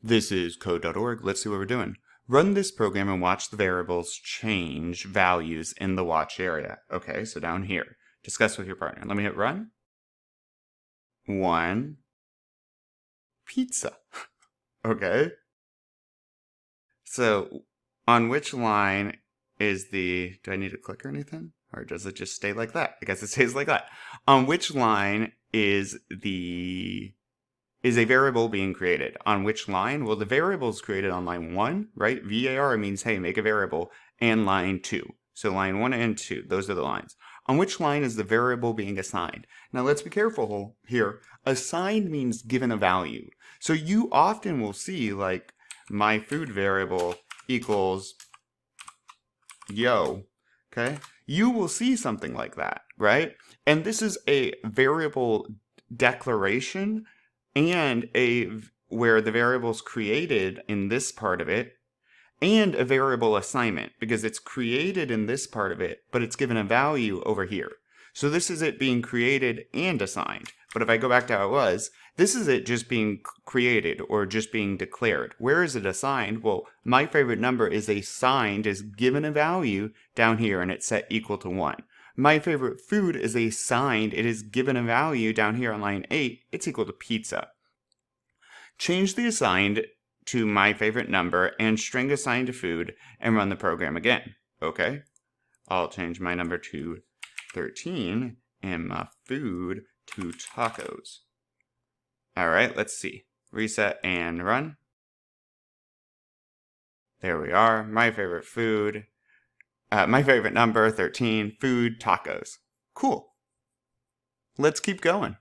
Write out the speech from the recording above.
This is code.org. Let's see what we're doing. Run this program and watch the variables change values in the watch area. Okay, so down here, discuss with your partner. Let me hit run. 1 pizza. Okay. So on which line is do I need to click or anything? Or does it just stay like that? I guess it stays like that. On which line is a variable being created? On which line? Well, the variable is created on line 1, right? VAR means, hey, make a variable, and line 2. So line 1 and 2, those are the lines. On which line is the variable being assigned? Now let's be careful here. Assigned means given a value. So you often will see like my food variable equals yo, okay? You will see something like that, right? And this is a variable declaration and where the variable is created in this part of it, and a variable assignment because it's created in this part of it, but it's given a value over here. So this is it being created and assigned. But if I go back to how it was, this is it just being created or just being declared. Where is it assigned? Well, my favorite number is assigned, is given a value down here and it's set equal to 1. My favorite food is assigned, it is given a value down here on line 8, it's equal to pizza. Change the assigned to my favorite number and string assigned to food and run the program again. Okay, I'll change my number to 13 and my food to tacos. All right, let's see. Reset and run. There we are. My favorite food. My favorite number, 13, food, tacos. Cool. Let's keep going.